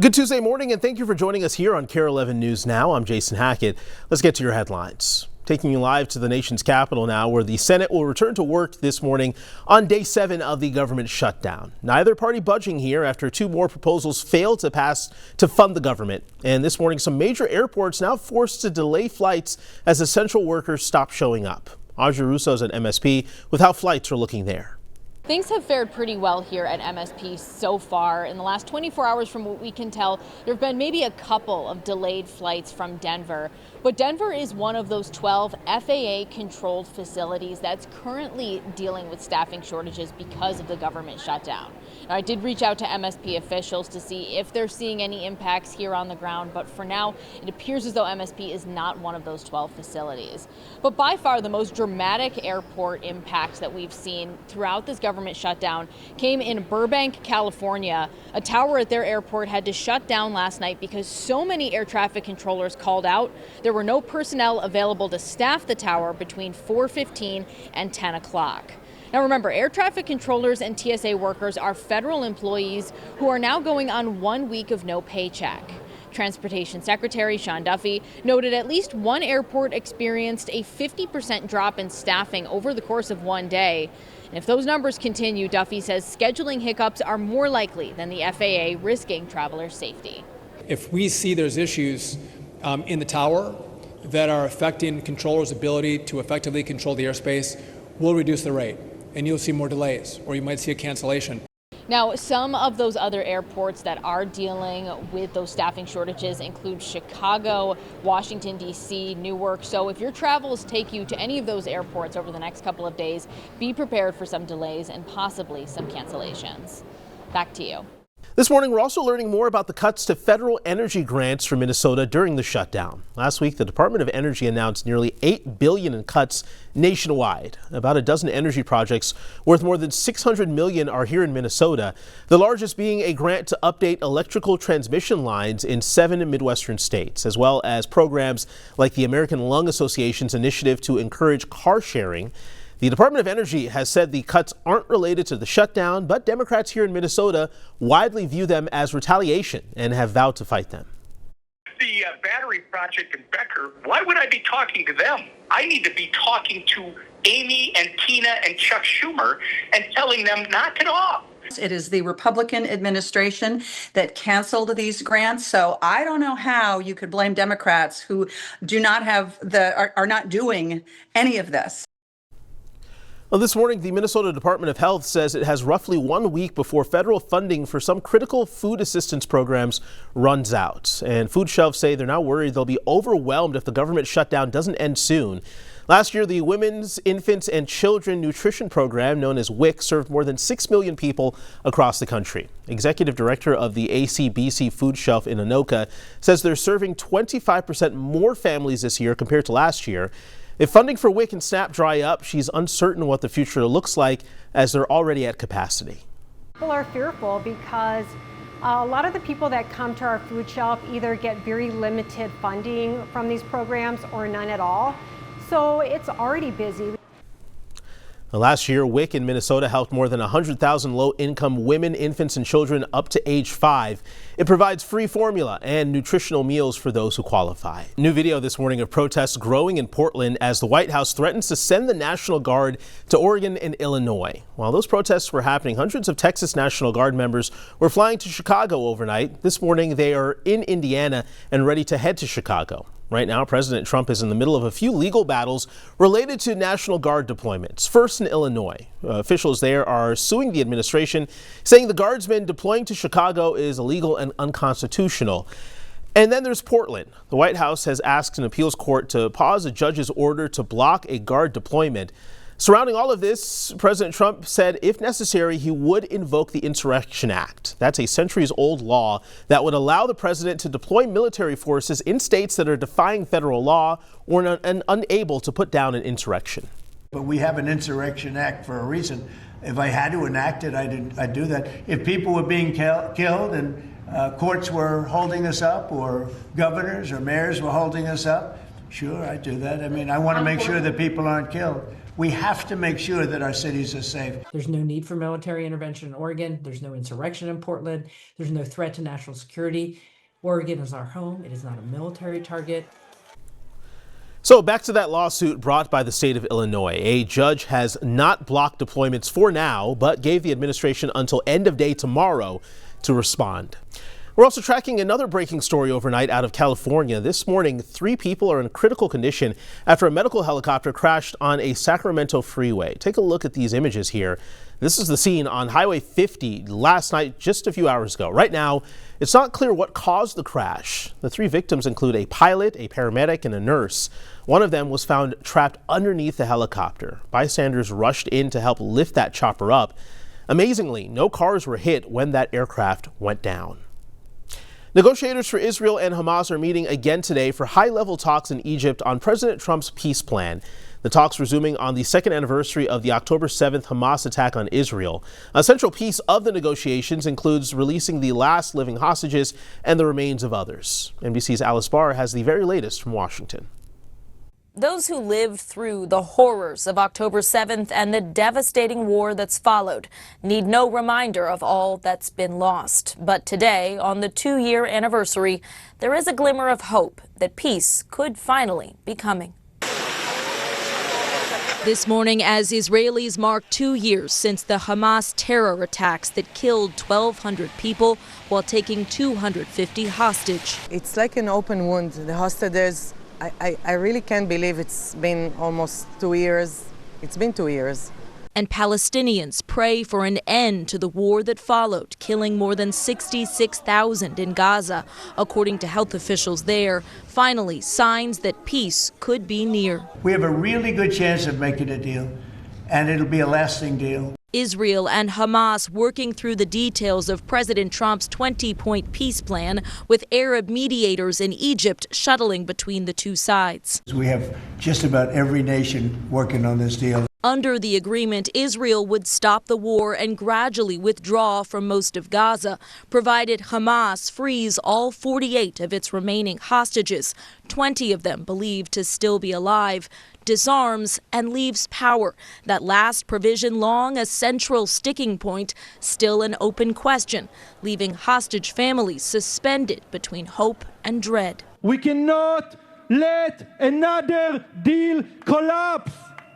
Good Tuesday morning, and thank you for joining us here on KARE 11 News Now. I'm Jason Hackett. Let's get to your headlines. Taking you live to the nation's capital now, where the Senate will return to work this morning on day 7 of the government shutdown. Neither party budging here after 2 more proposals failed to pass to fund the government. And this morning, some major airports now forced to delay flights as essential workers stop showing up. Audrey Russo's at MSP with how flights are looking there. Things have fared pretty well here at MSP so far. In the last 24 hours, from what we can tell, there have been maybe a couple of delayed flights from Denver. But Denver is one of those 12 FAA-controlled facilities that's currently dealing with staffing shortages because of the government shutdown. Now, I did reach out to MSP officials to see if they're seeing any impacts here on the ground, but for now, it appears as though MSP is not one of those 12 facilities. But by far, the most dramatic airport impacts that we've seen throughout this government shutdown came in Burbank, California. A tower at their airport had to shut down last night because so many air traffic controllers called out. There were no personnel available to staff the tower between 4:15 and 10 o'clock. Now remember, air traffic controllers and TSA workers are federal employees who are now going on 1 week of no paycheck. Transportation Secretary Sean Duffy noted at least one airport experienced a 50% drop in staffing over the course of one day. And if those numbers continue, Duffy says scheduling hiccups are more likely than the FAA risking travelers' safety. If we see there's issues in the tower that are affecting controllers' ability to effectively control the airspace, we'll reduce the rate and you'll see more delays, or you might see a cancellation. Now, some of those other airports that are dealing with those staffing shortages include Chicago, Washington, D.C., Newark. So if your travels take you to any of those airports over the next couple of days, be prepared for some delays and possibly some cancellations. Back to you. This morning, we're also learning more about the cuts to federal energy grants for Minnesota during the shutdown. Last week, the Department of Energy announced nearly $8 billion in cuts nationwide. About a dozen energy projects worth more than $600 million are here in Minnesota, the largest being a grant to update electrical transmission lines in 7 Midwestern states, as well as programs like the American Lung Association's initiative to encourage car sharing. The Department of Energy has said the cuts aren't related to the shutdown, but Democrats here in Minnesota widely view them as retaliation and have vowed to fight them. The battery project in Becker, why would I be talking to them? I need to be talking to Amy and Tina and Chuck Schumer and telling them knock it off. It is the Republican administration that canceled these grants. So I don't know how you could blame Democrats who do not have are not doing any of this. Well, this morning, the Minnesota Department of Health says it has roughly 1 week before federal funding for some critical food assistance programs runs out. And food shelves say they're now worried they'll be overwhelmed if the government shutdown doesn't end soon. Last year, the Women's, Infants, and Children Nutrition Program, known as WIC, served more than 6 million people across the country. Executive Director of the ACBC Food Shelf in Anoka says they're serving 25% more families this year compared to last year. If funding for WIC and SNAP dry up, she's uncertain what the future looks like as they're already at capacity. People are fearful because a lot of the people that come to our food shelf either get very limited funding from these programs or none at all. So it's already busy. Last year, WIC in Minnesota helped more than 100,000 low-income women, infants, and children up to age 5. It provides free formula and nutritional meals for those who qualify. New video this morning of protests growing in Portland as the White House threatens to send the National Guard to Oregon and Illinois. While those protests were happening, hundreds of Texas National Guard members were flying to Chicago overnight. This morning, they are in Indiana and ready to head to Chicago. Right now, President Trump is in the middle of a few legal battles related to National Guard deployments. First in Illinois, officials there are suing the administration, saying the Guardsmen deploying to Chicago is illegal and unconstitutional. And then there's Portland. The White House has asked an appeals court to pause a judge's order to block a Guard deployment. Surrounding all of this, President Trump said if necessary, he would invoke the Insurrection Act. That's a centuries-old law that would allow the president to deploy military forces in states that are defying federal law or unable to put down an insurrection. But we have an Insurrection Act for a reason. If I had to enact it, I'd do that. If people were being killed and courts were holding us up or governors or mayors were holding us up, sure, I'd do that. I mean, I want to make sure that people aren't killed. We have to make sure that our cities are safe. There's no need for military intervention in Oregon. There's no insurrection in Portland. There's no threat to national security. Oregon is our home. It is not a military target. So back to that lawsuit brought by the state of Illinois. A judge has not blocked deployments for now, but gave the administration until end of day tomorrow to respond. We're also tracking another breaking story overnight out of California. This morning, 3 people are in critical condition after a medical helicopter crashed on a Sacramento freeway. Take a look at these images here. This is the scene on Highway 50 last night, just a few hours ago. Right now, it's not clear what caused the crash. The 3 victims include a pilot, a paramedic, and a nurse. One of them was found trapped underneath the helicopter. Bystanders rushed in to help lift that chopper up. Amazingly, no cars were hit when that aircraft went down. Negotiators for Israel and Hamas are meeting again today for high-level talks in Egypt on President Trump's peace plan. The talks resuming on the second anniversary of the October 7th Hamas attack on Israel. A central piece of the negotiations includes releasing the last living hostages and the remains of others. NBC's Alice Barr has the very latest from Washington. Those who lived through the horrors of October 7th and the devastating war that's followed need no reminder of all that's been lost. But today, on the 2-year anniversary, there is a glimmer of hope that peace could finally be coming. This morning, as Israelis mark 2 years since the Hamas terror attacks that killed 1,200 people while taking 250 hostage. It's like an open wound. The hostages, I really can't believe it's been almost 2 years. It's been 2 years. And Palestinians pray for an end to the war that followed, killing more than 66,000 in Gaza, according to health officials there. Finally, signs that peace could be near. We have a really good chance of making a deal, and it'll be a lasting deal. Israel and Hamas working through the details of President Trump's 20-point peace plan, with Arab mediators in Egypt shuttling between the two sides. We have just about every nation working on this deal. Under the agreement, Israel would stop the war and gradually withdraw from most of Gaza, provided Hamas frees all 48 of its remaining hostages, 20 of them believed to still be alive, disarms and leaves power. That last provision, long a central sticking point, still an open question, leaving hostage families suspended between hope and dread. We cannot let another deal collapse.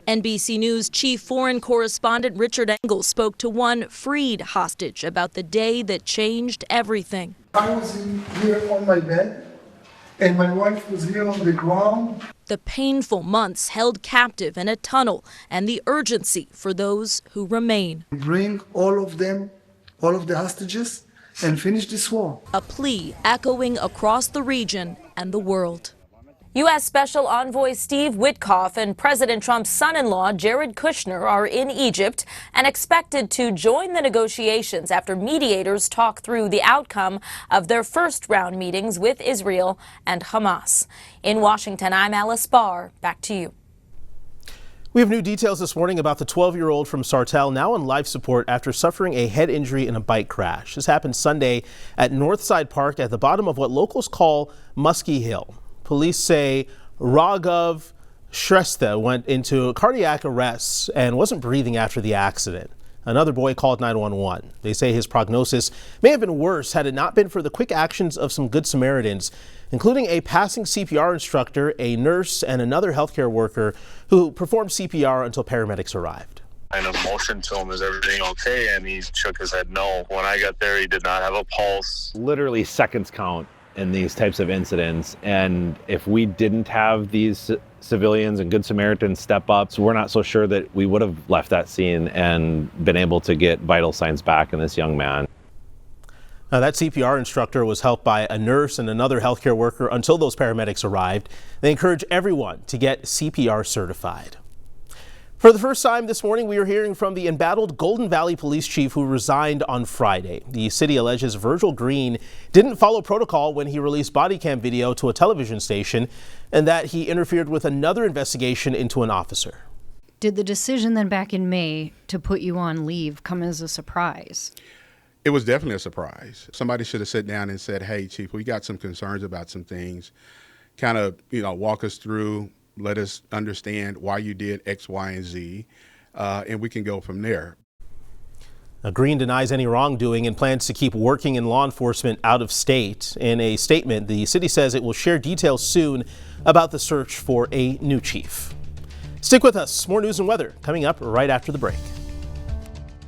NBC News chief foreign correspondent Richard Engel spoke to one freed hostage about the day that changed everything. I was here on my bed, and my wife was here on the ground. The painful months held captive in a tunnel and the urgency for those who remain. Bring all of them, all of the hostages, and finish this war. A plea echoing across the region and the world. U.S. Special Envoy Steve Witkoff and President Trump's son-in-law Jared Kushner are in Egypt and expected to join the negotiations after mediators talk through the outcome of their first-round meetings with Israel and Hamas. In Washington, I'm Alice Barr. Back to you. We have new details this morning about the 12-year-old from Sartell now on life support after suffering a head injury in a bike crash. This happened Sunday at Northside Park at the bottom of what locals call Muskie Hill. Police say Raghav Shrestha went into cardiac arrest and wasn't breathing after the accident. Another boy called 911. They say his prognosis may have been worse had it not been for the quick actions of some Good Samaritans, including a passing CPR instructor, a nurse, and another healthcare worker who performed CPR until paramedics arrived. Kind of motioned to him, is everything okay? And he shook his head no. When I got there, he did not have a pulse. Literally seconds count in these types of incidents, and if we didn't have these civilians and Good Samaritans step up, so we're not so sure that we would have left that scene and been able to get vital signs back in this young man. Now, that CPR instructor was helped by a nurse and another healthcare worker until those paramedics arrived. They encourage everyone to get CPR certified. For the first time this morning, we are hearing from the embattled Golden Valley police chief who resigned on Friday. The city alleges Virgil Green didn't follow protocol when he released body cam video to a television station and that he interfered with another investigation into an officer. Did the decision then back in May to put you on leave come as a surprise? It was definitely a surprise. Somebody should have sat down and said, hey, Chief, we got some concerns about some things. Kind of, walk us through Let us understand why you did X, Y, and Z, and we can go from there. Now, Green denies any wrongdoing and plans to keep working in law enforcement out of state. In a statement, the city says it will share details soon about the search for a new chief. Stick with us. More news and weather coming up right after the break.